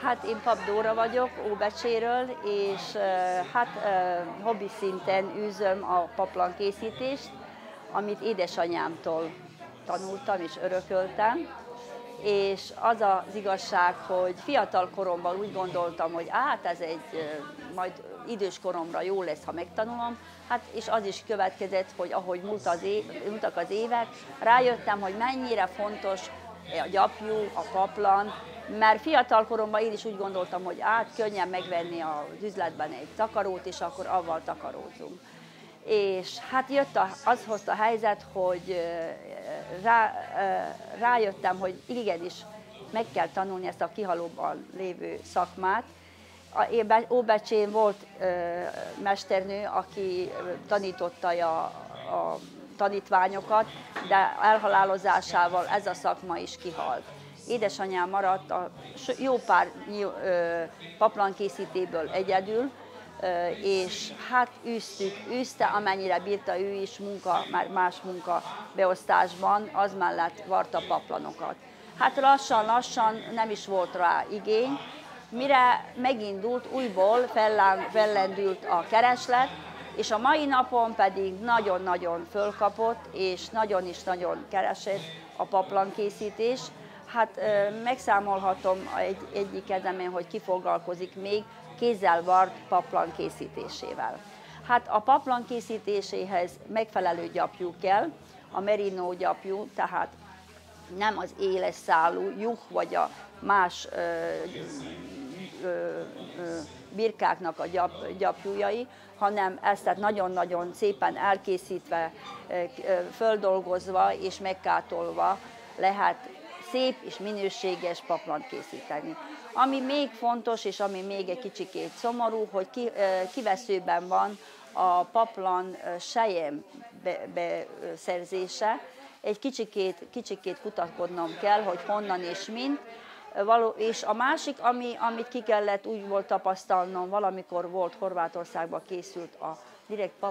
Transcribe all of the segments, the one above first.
Hát én Pap Dóra vagyok, Óbecséről, és hát hobbi szinten űzöm a paplankészítést, amit édesanyámtól tanultam és örököltem. És az az igazság, hogy fiatal koromban úgy gondoltam, hogy ez majd idős koromra jó lesz, ha megtanulom, hát és az is következett, hogy ahogy múltak az évek, rájöttem, hogy mennyire fontos a gyapjú, a paplan, mert fiatal koromban én is úgy gondoltam, hogy könnyen megvenni az üzletben egy takarót, és akkor avval takarózunk. És hát az hozta a helyzet, hogy rájöttem, hogy igenis meg kell tanulni ezt a kihalóban lévő szakmát. Óbecsén volt mesternő, aki tanította a tanítványokat, de elhalálozásával ez a szakma is kihalt. Édesanyám maradt a jó pár paplankészítéből egyedül, és hát űzte, amennyire bírta ő is már más munkabeosztásban, az mellett varta paplanokat. Hát lassan nem is volt rá igény, mire megindult, újból fellendült a kereslet, és a mai napon pedig nagyon-nagyon fölkapott, és nagyon keresett a paplankészítés. Hát megszámolhatom egyik kezemén, hogy ki foglalkozik még kézzel vart paplan készítésével. Hát a paplan készítéséhez megfelelő gyapjú kell, a merino gyapjú, tehát nem az éles szálú juh vagy a más birkáknak a gyapjújai, hanem ezt tehát nagyon-nagyon szépen elkészítve, földolgozva és megkátolva lehet szép és minőséges paplant készíteni. Ami még fontos, és ami még egy kicsikét szomorú, hogy kiveszőben van a paplan sejem beszerzése. Egy kicsikét kutatkodnom kell, hogy honnan és mint. És a másik, amit ki kellett, úgy volt tapasztalnom, valamikor volt Horvátországban készült a direkt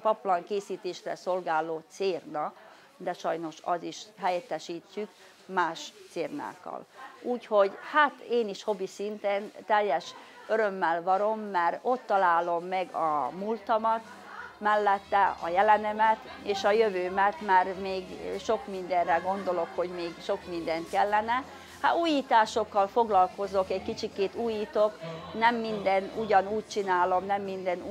paplan készítésre szolgáló cérna, de sajnos az is helyettesítjük más cérnákkal. Úgyhogy hát én is hobbi szinten teljes örömmel varom, mert ott találom meg a múltamat, mellette a jelenemet és a jövőmet, mert még sok mindenre gondolok, hogy még sok minden kellene. Hát újításokkal foglalkozok, egy kicsikét újítok, nem minden ugyanúgy csinálom, nem minden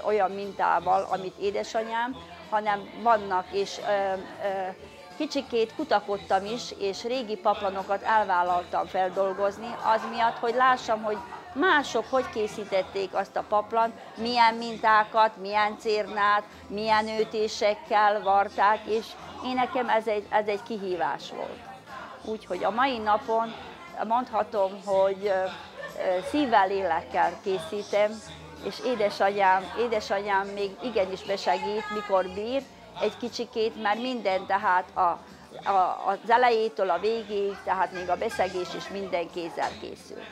olyan mintával, amit édesanyám, hanem vannak, és kicsikét kutakodtam is, és régi paplanokat elvállaltam feldolgozni, az miatt, hogy lássam, hogy mások hogy készítették azt a paplant, milyen mintákat, milyen cérnát, milyen ötésekkel varták, és nekem ez egy kihívás volt. Úgyhogy a mai napon mondhatom, hogy szívvel, lélekkel készítem, és édesanyám még igenis besegít, mikor bír, egy kicsikét, mert minden, tehát az elejétől a végéig, tehát még a beszegés is minden kézzel készül.